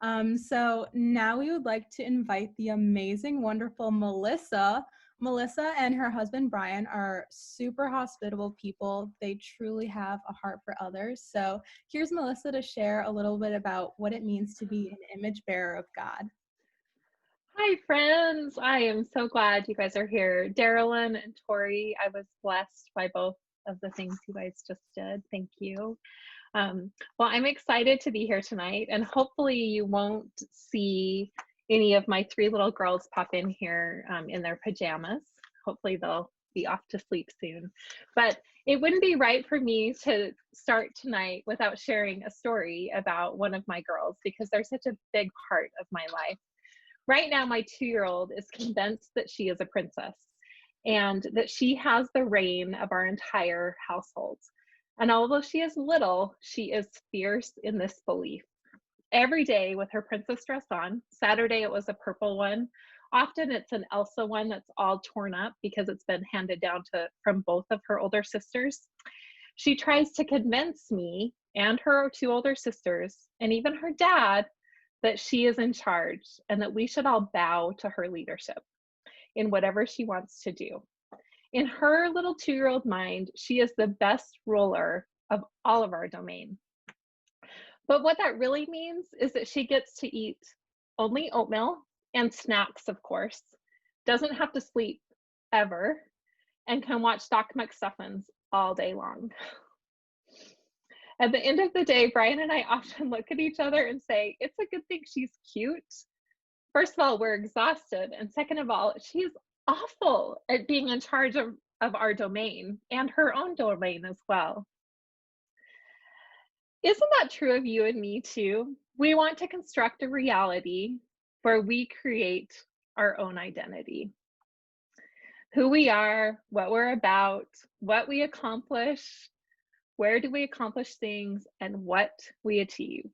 So now we would like to invite the amazing, wonderful Melissa. Melissa and her husband Brian are super hospitable people. They truly have a heart for others. So here's Melissa to share a little bit about what it means to be an image bearer of God. Hi, friends. I am so glad you guys are here. Darylyn and Tori, I was blessed by both of the things you guys just did. Thank you. Well, I'm excited to be here tonight, and hopefully you won't see any of my three little girls pop in here in their pajamas. Hopefully they'll be off to sleep soon. But it wouldn't be right for me to start tonight without sharing a story about one of my girls because they're such a big part of my life. Right now, my 2-year-old is convinced that she is a princess and that she has the reign of our entire household. And although she is little, she is fierce in this belief. Every day with her princess dress on, Saturday it was a purple one. Often it's an Elsa one that's all torn up because it's been handed down from both of her older sisters. She tries to convince me and her two older sisters, and even her dad, that she is in charge and that we should all bow to her leadership in whatever she wants to do. In her little 2-year-old mind, she is the best ruler of all of our domain. But what that really means is that she gets to eat only oatmeal and snacks, of course, doesn't have to sleep ever, and can watch Doc McStuffins all day long. At the end of the day, Brian and I often look at each other and say, it's a good thing she's cute. First of all, we're exhausted. And second of all, she's awful at being in charge of our domain and her own domain as well. Isn't that true of you and me too? We want to construct a reality where we create our own identity. Who we are, what we're about, what we accomplish, where do we accomplish things, and what we achieve.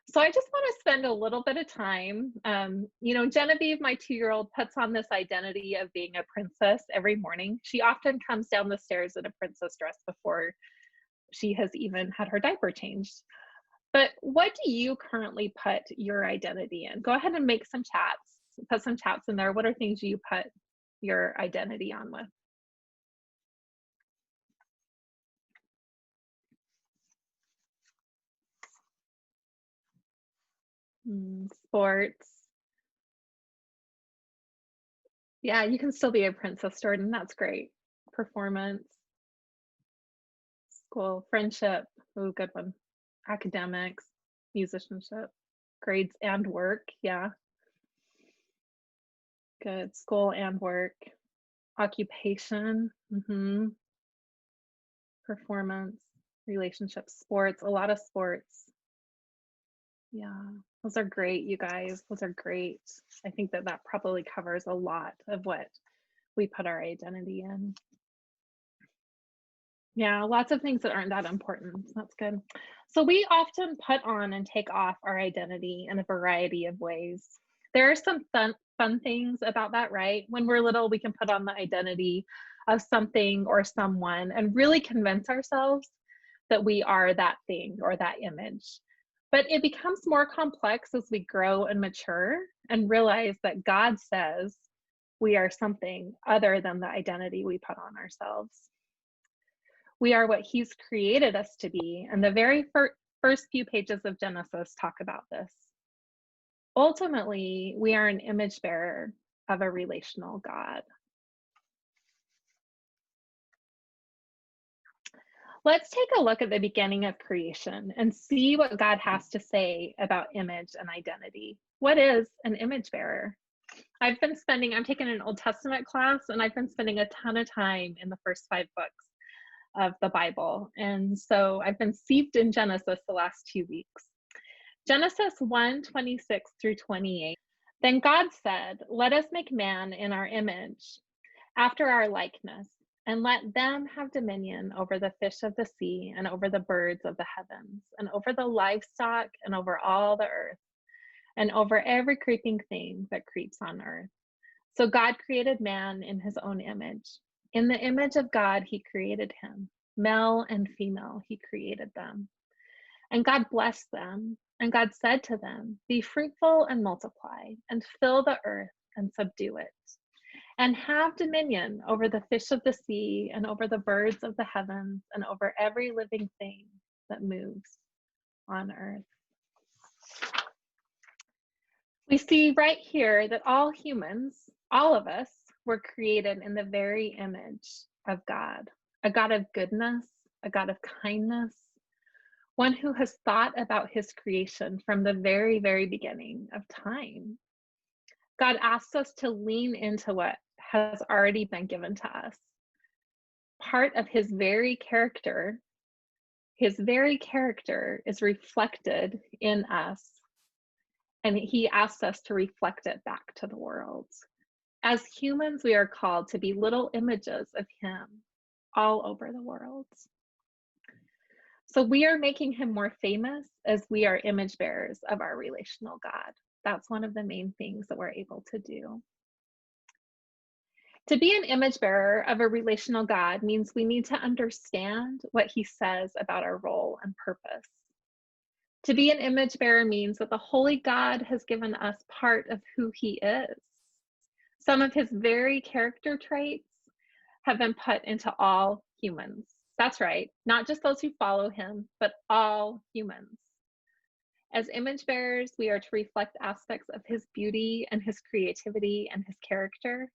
So I just want to spend a little bit of time. Genevieve, my 2-year-old, puts on this identity of being a princess every morning. She often comes down the stairs in a princess dress before she has even had her diaper changed. But what do you currently put your identity in? Go ahead and make some chats, put some chats in there. What are things you put your identity on with? Sports. Yeah, you can still be a princess, Jordan. That's great. Performance, school, friendship. Ooh, good one. Academics, musicianship, grades and work. Yeah, good. School and work. Occupation. Performance, relationships, sports. A lot of sports. Yeah, those are great, you guys. Those are great. I think that probably covers a lot of what we put our identity in. Yeah, lots of things that aren't that important. That's good. So we often put on and take off our identity in a variety of ways. There are some fun things about that, right? When we're little, we can put on the identity of something or someone and really convince ourselves that we are that thing or that image. But it becomes more complex as we grow and mature and realize that God says we are something other than the identity we put on ourselves. We are what He's created us to be, and the very first few pages of Genesis talk about this. Ultimately, we are an image bearer of a relational God. Let's take a look at the beginning of creation and see what God has to say about image and identity. What is an image bearer? I'm taking an Old Testament class, and I've been spending a ton of time in the first 5 books of the Bible. And so I've been steeped in Genesis the last 2 weeks. Genesis 1:26 through 28. Then God said, let us make man in our image, after our likeness, and let them have dominion over the fish of the sea, and over the birds of the heavens, and over the livestock, and over all the earth, and over every creeping thing that creeps on earth. So God created man in His own image. In the image of God, He created him. Male and female, He created them. And God blessed them. And God said to them, "Be fruitful and multiply, and fill the earth and subdue it, and have dominion over the fish of the sea, and over the birds of the heavens, and over every living thing that moves on earth." We see right here that all humans, all of us, were created in the very image of God, a God of goodness, a God of kindness, one who has thought about his creation from the very, very beginning of time. God asks us to lean into what has already been given to us. Part of his very character is reflected in us, and he asks us to reflect it back to the world. As humans, we are called to be little images of him all over the world. So we are making him more famous as we are image bearers of our relational God. That's one of the main things that we're able to do. To be an image bearer of a relational God means we need to understand what he says about our role and purpose. To be an image bearer means that the Holy God has given us part of who he is. Some of his very character traits have been put into all humans. That's right, not just those who follow him, but all humans. As image bearers, we are to reflect aspects of his beauty and his creativity and his character.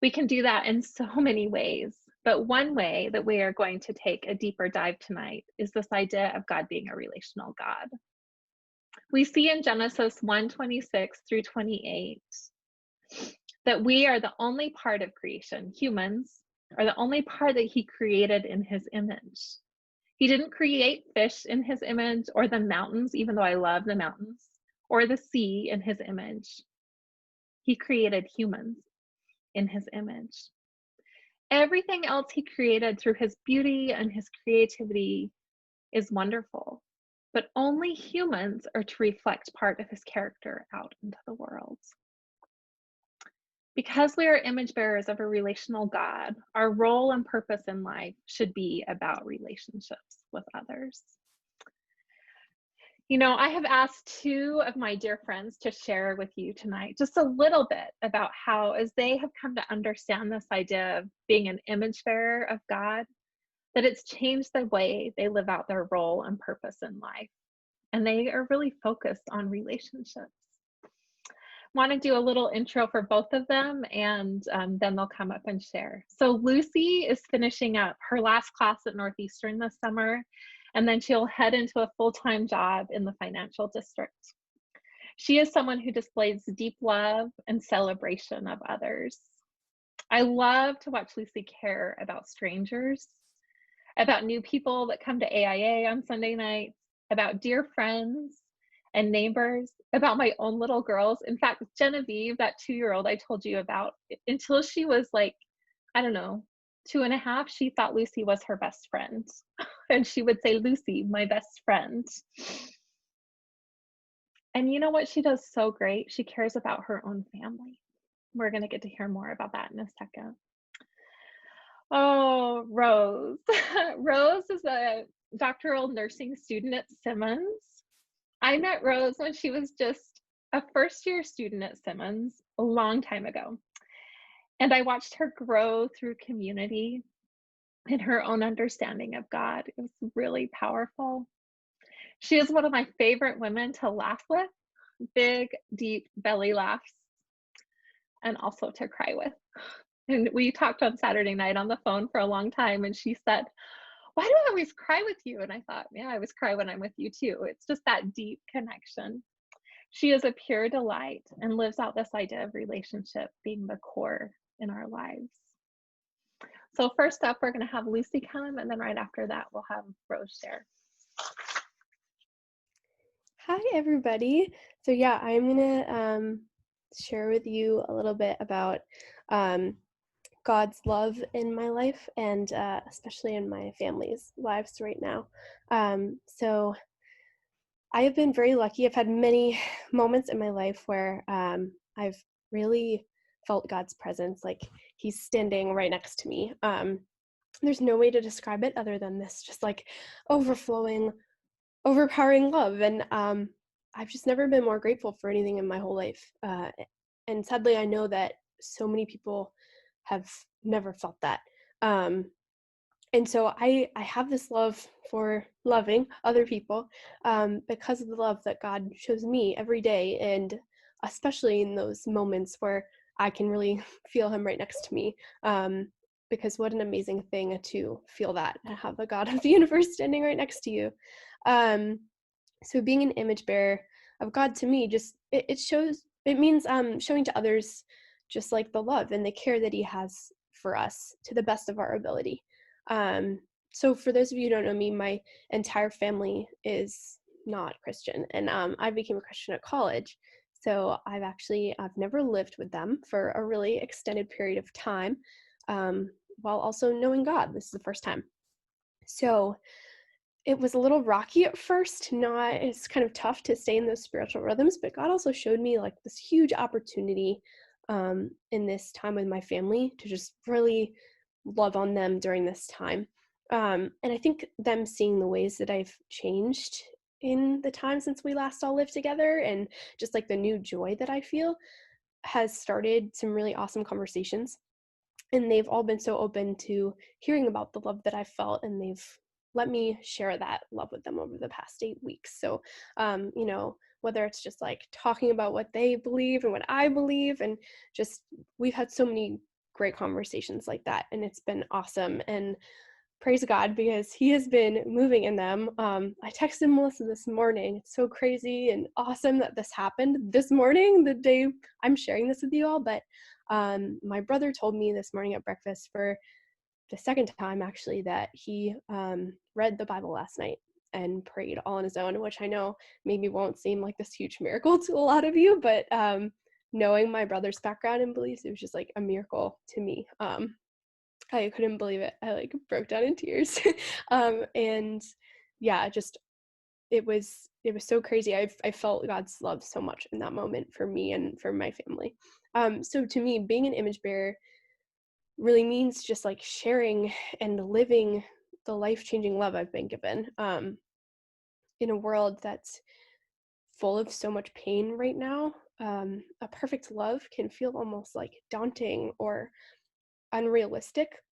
We can do that in so many ways, but one way that we are going to take a deeper dive tonight is this idea of God being a relational God. We see in Genesis 1:26 through 28 that we are the only part of creation, humans are the only part that he created in his image. He didn't create fish in his image or the mountains, even though I love the mountains, or the sea in his image. He created humans in his image. Everything else he created through his beauty and his creativity is wonderful, but only humans are to reflect part of his character out into the world. Because we are image bearers of a relational God, our role and purpose in life should be about relationships with others. You know, I have asked two of my dear friends to share with you tonight just a little bit about how, as they have come to understand this idea of being an image bearer of God, that it's changed the way they live out their role and purpose in life. And they are really focused on relationships. Want to do a little intro for both of them, and then they'll come up and share. So Lucy is finishing up her last class at Northeastern this summer, and then she'll head into a full-time job in the financial district. She is someone who displays deep love and celebration of others. I love to watch Lucy care about strangers, about new people that come to AIA on Sunday nights, about dear friends and neighbors, about my own little girls. In fact, Genevieve, that 2-year-old I told you about, until she was like, I don't know, 2.5, she thought Lucy was her best friend. And she would say, "Lucy, my best friend." And you know what she does so great? She cares about her own family. We're going to get to hear more about that in a second. Oh, Rose. Rose is a doctoral nursing student at Simmons. I met Rose when she was just a first-year student at Simmons a long time ago. And I watched her grow through community and her own understanding of God. It was really powerful. She is one of my favorite women to laugh with, big, deep belly laughs, and also to cry with. And we talked on Saturday night on the phone for a long time, and she said, "Why do I always cry with you?" And I thought, yeah, I always cry when I'm with you too. It's just that deep connection. She is a pure delight and lives out this idea of relationship being the core in our lives. So first up, we're going to have Lucy come, and then right after that, we'll have Rose share. Hi, everybody. So yeah, I'm going to share with you a little bit about God's love in my life, and especially in my family's lives right now. So I have been very lucky. I've had many moments in my life where I've really felt God's presence, like he's standing right next to me. There's no way to describe it other than this just like overflowing overpowering love. And I've just never been more grateful for anything in my whole life. And sadly, I know that so many people have never felt that. And so I have this love for loving other people because of the love that God shows me every day, and especially in those moments where I can really feel Him right next to me. Because what an amazing thing to feel that, and have the God of the universe standing right next to you. Um, so being an image bearer of God, to me, just it means showing to others just like the love and the care that He has for us to the best of our ability. um, so for those of you who don't know me, my entire family is not Christian, and I became a Christian at college. So I've never lived with them for a really extended period of time, while also knowing God. This is the first time. So it was a little rocky at first. Not It's kind of tough to stay in those spiritual rhythms, but God also showed me like this huge opportunity in this time with my family to just really love on them during this time. And I think them seeing the ways that I've changed in the time since we last all lived together, and just like the new joy that I feel, has started some really awesome conversations. And they've all been so open to hearing about the love that I felt, and they've let me share that love with them over the past 8 weeks. So, whether it's just like talking about what they believe and what I believe, and just we've had so many great conversations like that, and it's been awesome. And praise God, because He has been moving in them. I texted Melissa this morning. It's so crazy and awesome that this happened this morning, the day I'm sharing this with you all. But my brother told me this morning at breakfast, for the second time actually, that he read the Bible last night and prayed all on his own, which I know maybe won't seem like this huge miracle to a lot of you, but knowing my brother's background and beliefs, it was just like a miracle to me. I couldn't believe it. I like broke down in tears. And yeah, just it was so crazy. I felt God's love so much in that moment for me and for my family. So to me, being an image bearer really means just like sharing and living the life-changing love I've been given, in a world that's full of so much pain right now. A perfect love can feel almost like daunting or unrealistic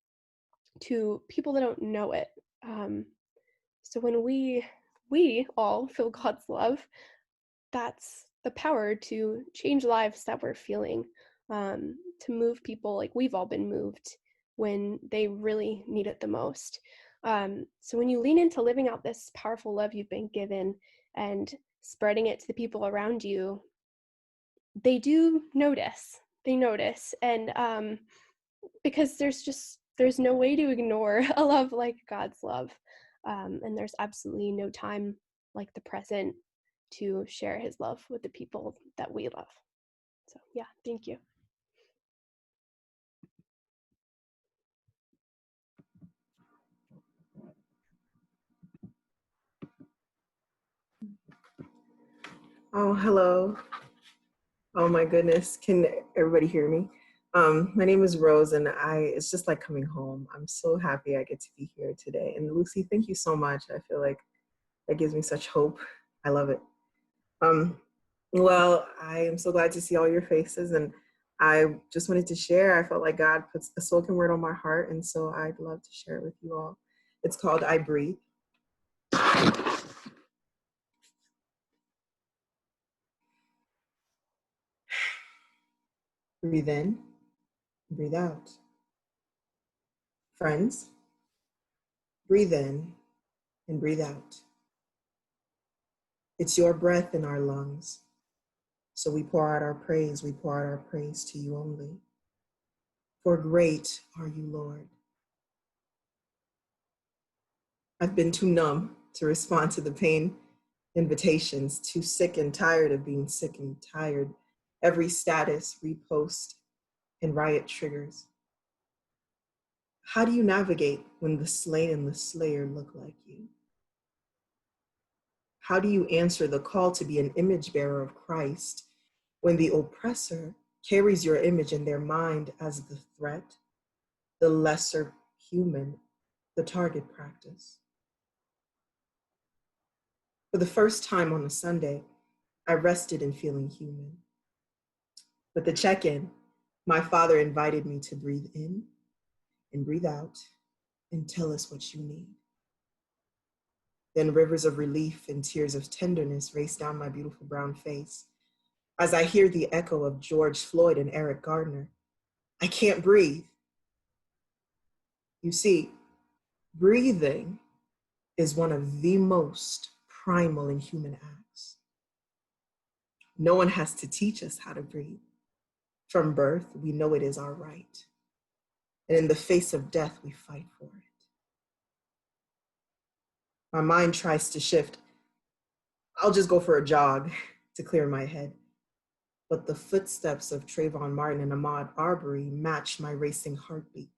to people that don't know it. So when we all feel God's love, that's the power to change lives that we're feeling, to move people like we've all been moved when they really need it the most. So when you lean into living out this powerful love you've been given and spreading it to the people around you, they do notice. They notice, and because there's no way to ignore a love like God's love, and there's absolutely no time like the present to share His love with the people that we love. So yeah, thank you. Oh, hello. Oh my goodness. Can everybody hear me? My name is Rose, and it's just like coming home. I'm so happy I get to be here today. And Lucy, thank you so much. I feel like that gives me such hope. I love it. Well, I am so glad to see all your faces, and I just wanted to share. I felt like God puts a spoken word on my heart, and so I'd love to share it with you all. It's called I Breathe. Breathe in, breathe out. Friends, breathe in and breathe out. It's your breath in our lungs. So we pour out our praise, we pour out our praise to you only. For great are you, Lord. I've been too numb to respond to the pain invitations, too sick and tired of being sick and tired. Every status, repost, and riot triggers. How do you navigate when the slain and the slayer look like you? How do you answer the call to be an image bearer of Christ when the oppressor carries your image in their mind as the threat, the lesser human, the target practice? For the first time on a Sunday, I rested in feeling human. With the check-in, my father invited me to breathe in and breathe out and tell us what you need. Then rivers of relief and tears of tenderness race down my beautiful brown face as I hear the echo of George Floyd and Eric Gardner. I can't breathe. You see, breathing is one of the most primal and human acts. No one has to teach us how to breathe. From birth, we know it is our right. And in the face of death, we fight for it. My mind tries to shift. I'll just go for a jog to clear my head. But the footsteps of Trayvon Martin and Ahmaud Arbery match my racing heartbeat.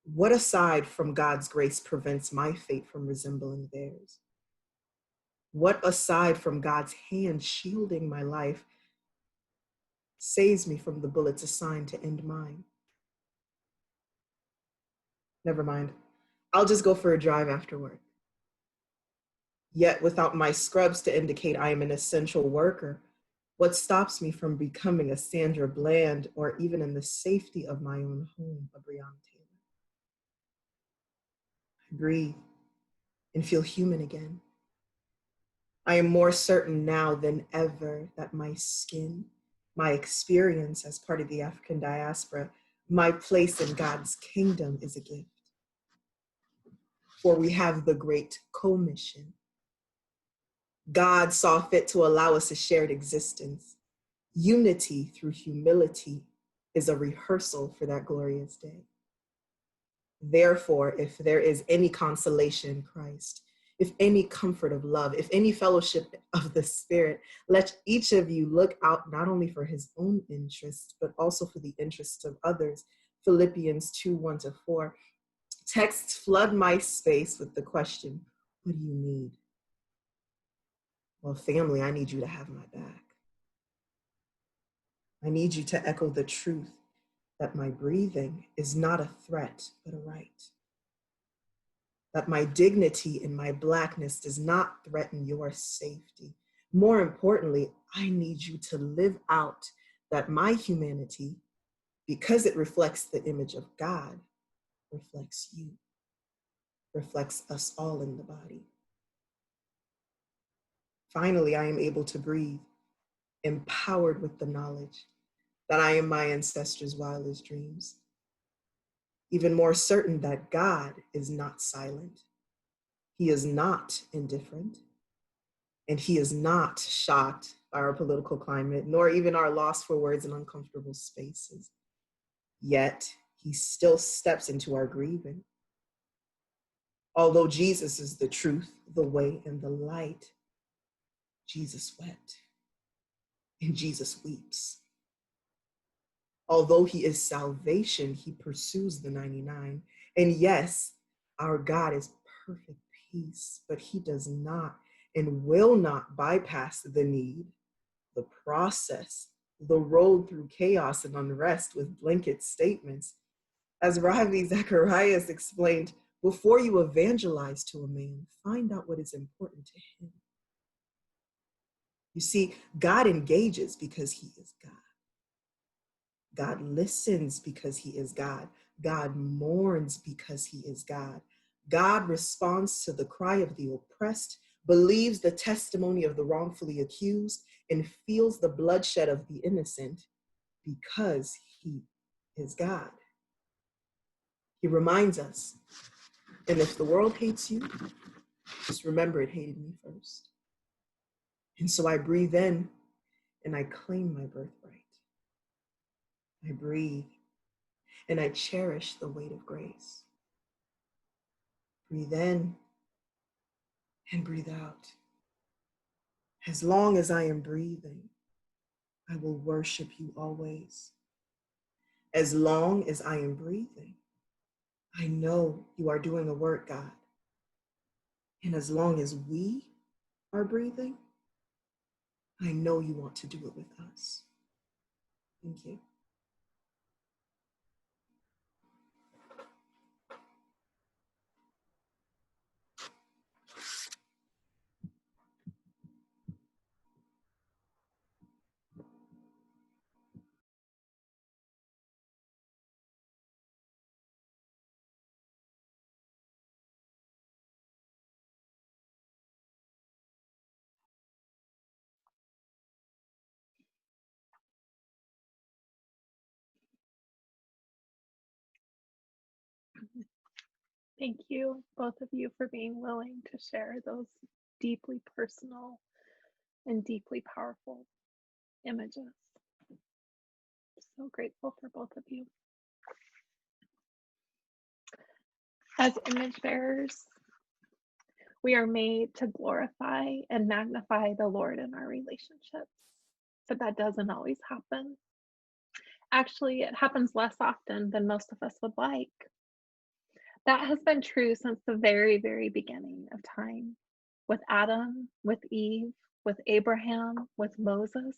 What aside from God's grace prevents my fate from resembling theirs? What aside from God's hand shielding my life saves me from the bullets assigned to end mine? Never mind. I'll just go for a drive after work. Yet without my scrubs to indicate I am an essential worker, what stops me from becoming a Sandra Bland or even in the safety of my own home, a Breonna Taylor? I breathe and feel human again. I am more certain now than ever that my skin, my experience as part of the African diaspora, my place in God's kingdom is a gift. For we have the great commission. God saw fit to allow us a shared existence. Unity through humility is a rehearsal for that glorious day. Therefore, if there is any consolation in Christ, if any comfort of love, if any fellowship of the Spirit, let each of you look out not only for his own interests, but also for the interests of others. Philippians 2:1-4. Texts flood my space with the question, what do you need? Well, family, I need you to have my back. I need you to echo the truth that my breathing is not a threat, but a right. That my dignity in my Blackness does not threaten your safety. More importantly, I need you to live out that my humanity, because it reflects the image of God, reflects you, reflects us all in the body. Finally, I am able to breathe, empowered with the knowledge that I am my ancestors' wildest dreams. Even more certain that God is not silent. He is not indifferent. And he is not shocked by our political climate, nor even our loss for words in uncomfortable spaces. Yet he still steps into our grieving. Although Jesus is the truth, the way, and the light, Jesus wept and Jesus weeps. Although he is salvation, he pursues the 99. And yes, our God is perfect peace, but he does not and will not bypass the need, the process, the road through chaos and unrest with blanket statements. As Ravi Zacharias explained, before you evangelize to a man, find out what is important to him. You see, God engages because he is God. God listens because he is God. God mourns because he is God. God responds to the cry of the oppressed, believes the testimony of the wrongfully accused, and feels the bloodshed of the innocent because he is God. He reminds us, and if the world hates you, just remember it hated me first. And so I breathe in and I claim my birthright. I breathe and I cherish the weight of grace. Breathe in and breathe out. As long as I am breathing, I will worship you always. As long as I am breathing, I know you are doing a work, God. And as long as we are breathing, I know you want to do it with us. Thank you. Thank you, both of you, for being willing to share those deeply personal and deeply powerful images. So grateful for both of you. As image bearers, we are made to glorify and magnify the Lord in our relationships, but that doesn't always happen. Actually, it happens less often than most of us would like. That has been true since the very, very beginning of time, with Adam, with Eve, with Abraham, with Moses.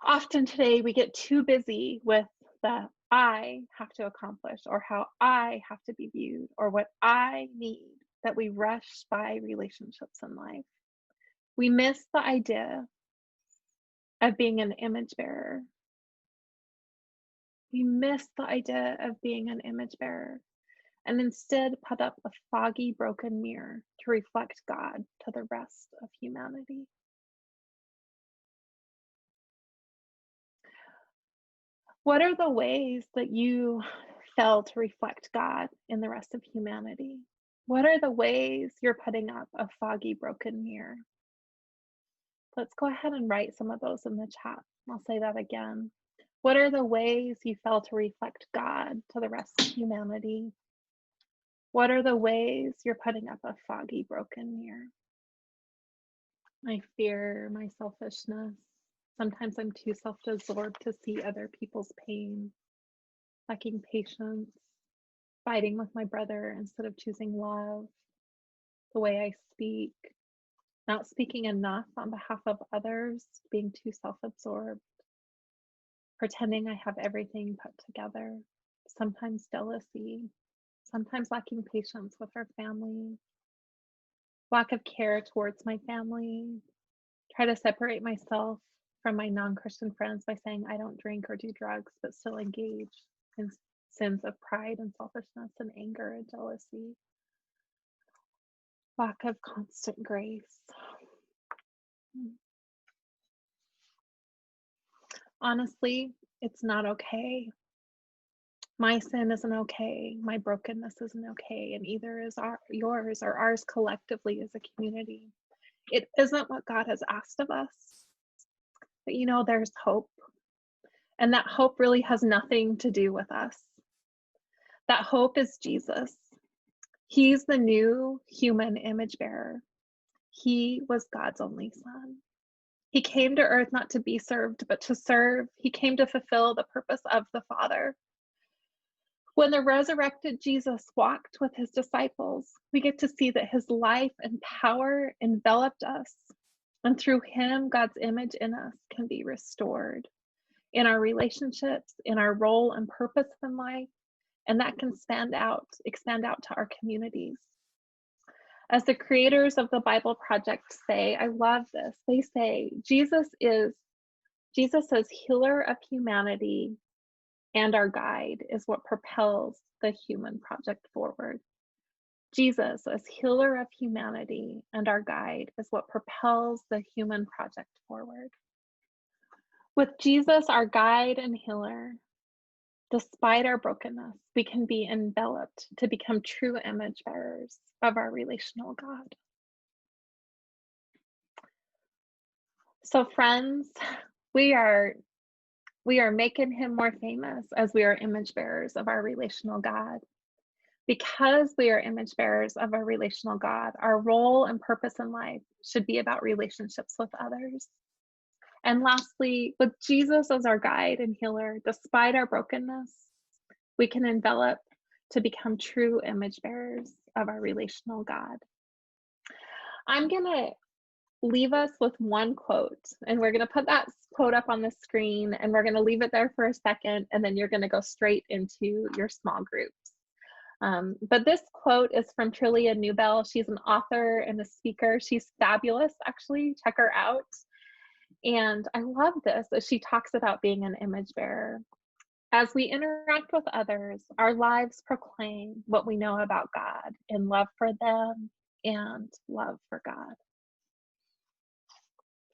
Often today we get too busy with the I have to accomplish, or how I have to be viewed, or what I need, that we rush by relationships in life. We miss the idea of being an image bearer. We miss the idea of being an image bearer, and instead put up a foggy, broken mirror to reflect God to the rest of humanity. What are the ways that you fail to reflect God in the rest of humanity? What are the ways you're putting up a foggy, broken mirror? Let's go ahead and write some of those in the chat. I'll say that again. What are the ways you fail to reflect God to the rest of humanity? What are the ways you're putting up a foggy, broken mirror? My fear, my selfishness. Sometimes I'm too self-absorbed to see other people's pain, lacking patience, fighting with my brother instead of choosing love, the way I speak, not speaking enough on behalf of others, being too self-absorbed, pretending I have everything put together, sometimes jealousy, sometimes lacking patience with our family, lack of care towards my family, try to separate myself from my non-Christian friends by saying I don't drink or do drugs, but still engage in sins of pride and selfishness and anger and jealousy. Lack of constant grace. Honestly, it's not okay. My sin isn't okay. My brokenness isn't okay. And either is yours or ours collectively as a community. It isn't what God has asked of us. But you know, there's hope. And that hope really has nothing to do with us. That hope is Jesus. He's the new human image bearer. He was God's only son. He came to earth not to be served, but to serve. He came to fulfill the purpose of the Father. When the resurrected Jesus walked with his disciples, we get to see that his life and power enveloped us. And through him, God's image in us can be restored in our relationships, in our role and purpose in life, and that can expand out to our communities. As the creators of the Bible Project say, I love this. They say, Jesus as healer of humanity and our guide is what propels the human project forward. Jesus as healer of humanity and our guide is what propels the human project forward. With Jesus, our guide and healer, despite our brokenness, we can be enveloped to become true image bearers of our relational God. So friends, we are making him more famous as we are image bearers of our relational God. Because we are image bearers of our relational God, our role and purpose in life should be about relationships with others. And lastly, with Jesus as our guide and healer, despite our brokenness, we can envelop to become true image bearers of our relational God. I'm going to leave us with one quote, and we're going to put that quote up on the screen, and we're going to leave it there for a second, and then you're going to go straight into your small groups. But this quote is from Trillia Newbell. She's an author and a speaker. She's fabulous, actually. Check her out. And I love this as she talks about being an image bearer. As we interact with others, our lives proclaim what we know about God in love for them and love for God.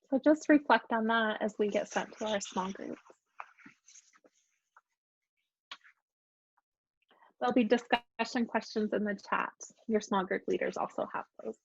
So just reflect on that as we get sent to our small groups. There'll be discussion questions in the chat. Your small group leaders also have those.